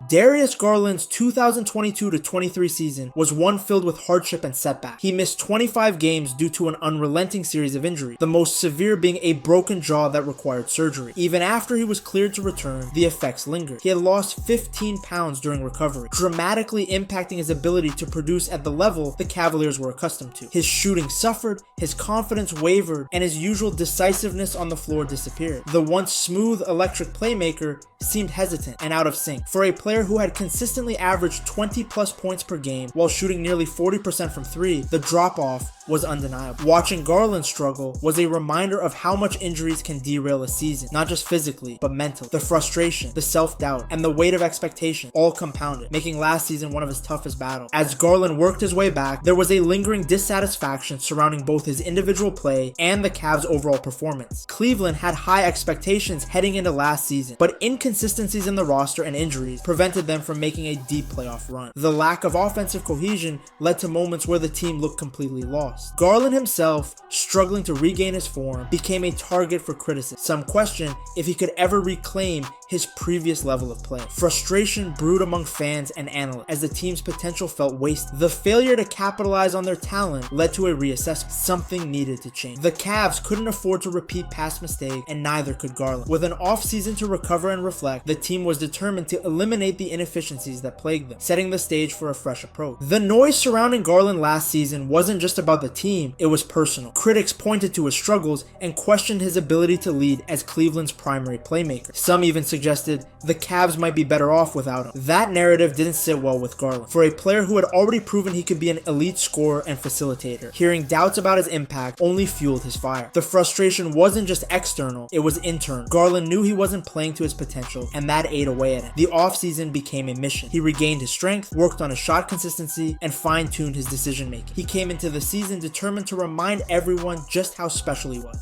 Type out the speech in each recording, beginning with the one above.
Darius Garland's 2022-23 season was one filled with hardship and setback. He missed 25 games due to an unrelenting series of injuries, the most severe being a broken jaw that required surgery. Even after he was cleared to return, the effects lingered. He had lost 15 pounds during recovery, dramatically impacting his ability to produce at the level the Cavaliers were accustomed to. His shooting suffered, his confidence wavered, and his usual decisiveness on the floor disappeared. The once smooth, electric playmaker seemed hesitant and out of sync. For a player who had consistently averaged 20 plus points per game while shooting nearly 40% from three, the drop-off was undeniable. Watching Garland struggle was a reminder of how much injuries can derail a season, not just physically, but mentally. The frustration, the self-doubt, and the weight of expectation all compounded, making last season one of his toughest battles. As Garland worked his way back, there was a lingering dissatisfaction surrounding both his individual play and the Cavs' overall performance. Cleveland had high expectations heading into last season, but inconsistencies in the roster and injuries prevented them from making a deep playoff run. The lack of offensive cohesion led to moments where the team looked completely lost. Garland himself, struggling to regain his form, became a target for criticism. Some question if he could ever reclaim his previous level of play. Frustration brewed among fans and analysts as the team's potential felt wasted. The failure to capitalize on their talent led to a reassessment. Something needed to change. The Cavs couldn't afford to repeat past mistakes, and neither could Garland. With an offseason to recover and reflect, the team was determined to eliminate the inefficiencies that plagued them, setting the stage for a fresh approach. The noise surrounding Garland last season wasn't just about the team, it was personal. Critics pointed to his struggles and questioned his ability to lead as Cleveland's primary playmaker. Some even suggested the Cavs might be better off without him. That narrative didn't sit well with Garland. For a player who had already proven he could be an elite scorer and facilitator, hearing doubts about his impact only fueled his fire. The frustration wasn't just external, it was internal. Garland knew he wasn't playing to his potential, and that ate away at him. The offseason became a mission. He regained his strength, worked on his shot consistency, and fine-tuned his decision-making. He came into the season determined to remind everyone just how special he was.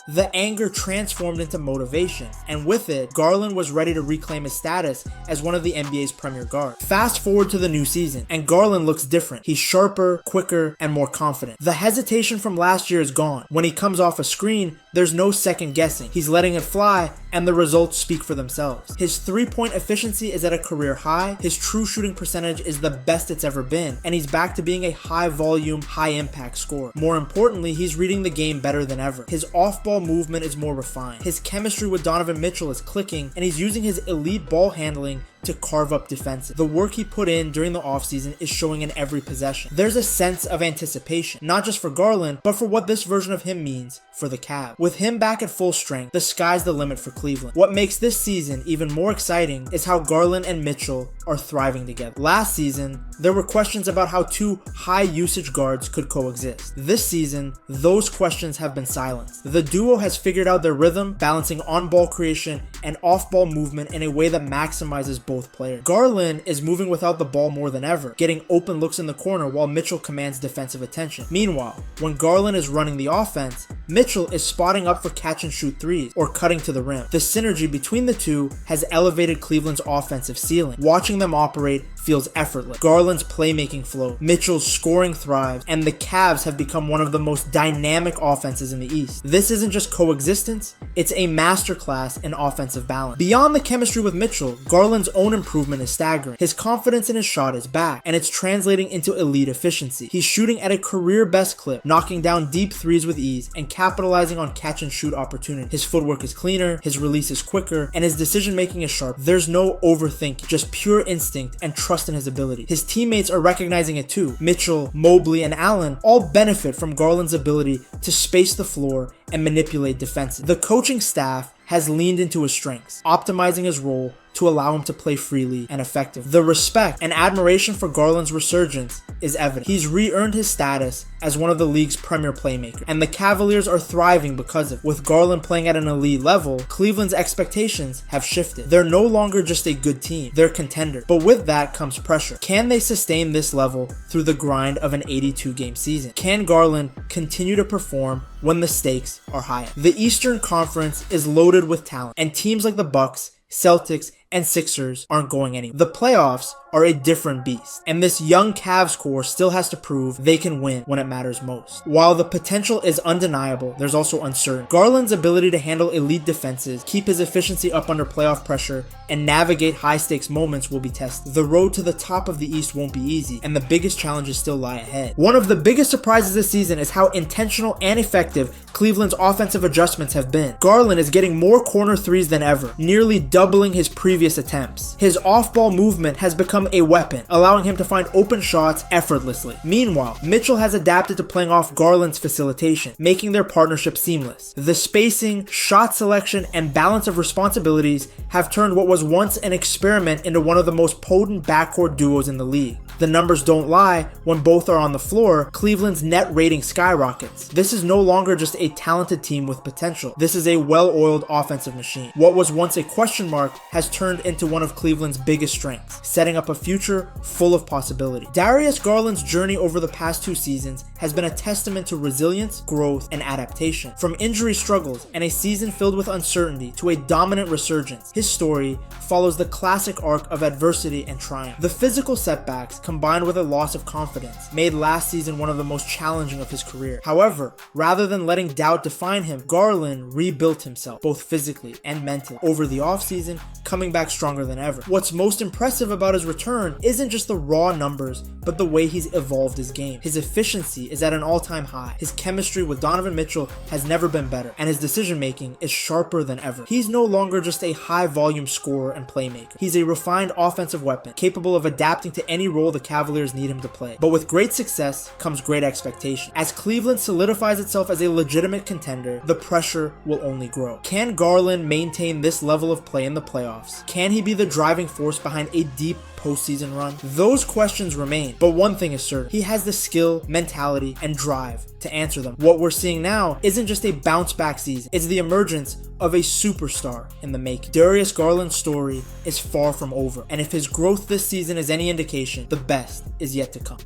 The anger transformed into motivation, and with it, Garland was ready to reclaim his status as one of the NBA's premier guards. Fast forward to the new season, and Garland looks different. He's sharper, quicker, and more confident. The hesitation from last year is gone. When he comes off a screen, there's no second guessing. He's letting it fly, and the results speak for themselves. His three-point efficiency is at a career high, his true shooting percentage is the best it's ever been, and he's back to being a high-volume, high-impact scorer. More importantly, he's reading the game better than ever. His off-ball movement is more refined. His chemistry with Donovan Mitchell is clicking, and he's using his elite ball handling to carve up defenses. The work he put in during the offseason is showing in every possession. There's a sense of anticipation, not just for Garland, but for what this version of him means for the Cavs. With him back at full strength, the sky's the limit for Cleveland. What makes this season even more exciting is how Garland and Mitchell are thriving together. Last season, there were questions about how two high-usage guards could coexist. This season, those questions have been silenced. The duo has figured out their rhythm, balancing on-ball creation and off-ball movement in a way that maximizes both players. Garland is moving without the ball more than ever, getting open looks in the corner while Mitchell commands defensive attention. Meanwhile, when Garland is running the offense, Mitchell is spotting up for catch-and-shoot threes or cutting to the rim. The synergy between the two has elevated Cleveland's offensive ceiling. Watching them operate feels effortless. Garland's playmaking flow, Mitchell's scoring thrives, and the Cavs have become one of the most dynamic offenses in the East. This isn't just coexistence, it's a masterclass in offensive balance. Beyond the chemistry with Mitchell, Garland's own improvement is staggering. His confidence in his shot is back, and it's translating into elite efficiency. He's shooting at a career-best clip, knocking down deep threes with ease, and capitalizing on catch-and-shoot opportunities. His footwork is cleaner, his release is quicker, and his decision-making is sharp. There's no overthinking, just pure instinct and trust in his ability. His teammates are recognizing it too. Mitchell, Mobley, and Allen all benefit from Garland's ability to space the floor and manipulate defenses. The coaching staff has leaned into his strengths, optimizing his role to allow him to play freely and effectively. The respect and admiration for Garland's resurgence is evident. He's re-earned his status as one of the league's premier playmakers, and the Cavaliers are thriving because of it. With Garland playing at an elite level, Cleveland's expectations have shifted. They're no longer just a good team, they're contenders. But with that comes pressure. Can they sustain this level through the grind of an 82-game season? Can Garland continue to perform when the stakes are high? The Eastern Conference is loaded with talent, and teams like the Bucks, Celtics, and Sixers aren't going anywhere. The playoffs are a different beast, and this young Cavs core still has to prove they can win when it matters most. While the potential is undeniable, there's also uncertainty. Garland's ability to handle elite defenses, keep his efficiency up under playoff pressure, and navigate high-stakes moments will be tested. The road to the top of the East won't be easy, and the biggest challenges still lie ahead. One of the biggest surprises this season is how intentional and effective Cleveland's offensive adjustments have been. Garland is getting more corner threes than ever, nearly doubling his previous attempts. His off-ball movement has become a weapon, allowing him to find open shots effortlessly. Meanwhile, Mitchell has adapted to playing off Garland's facilitation, making their partnership seamless. The spacing, shot selection, and balance of responsibilities have turned what was once an experiment into one of the most potent backcourt duos in the league. The numbers don't lie. When both are on the floor, Cleveland's net rating skyrockets. This is no longer just a talented team with potential. This is a well-oiled offensive machine. What was once a question mark has turned into one of Cleveland's biggest strengths, setting up a future full of possibility. Darius Garland's journey over the past 2 seasons has been a testament to resilience, growth, and adaptation. From injury struggles and a season filled with uncertainty to a dominant resurgence, his story follows the classic arc of adversity and triumph. The physical setbacks, combined with a loss of confidence, made last season one of the most challenging of his career. However, rather than letting doubt define him, Garland rebuilt himself, both physically and mentally, over the offseason, coming back stronger than ever. What's most impressive about his return isn't just the raw numbers, but the way he's evolved his game. His efficiency is at an all-time high. His chemistry with Donovan Mitchell has never been better, and his decision-making is sharper than ever. He's no longer just a high-volume scorer and playmaker. He's a refined offensive weapon, capable of adapting to any role the Cavaliers need him to play. But with great success comes great expectation. As Cleveland solidifies itself as a legitimate contender, the pressure will only grow. Can Garland maintain this level of play in the playoffs? Can he be the driving force behind a deep postseason run? Those questions remain, but one thing is certain: he has the skill, mentality, and drive to answer them. What we're seeing now isn't just a bounce back season, it's the emergence of a superstar in the making. Darius Garland's story is far from over, and if his growth this season is any indication, the best is yet to come.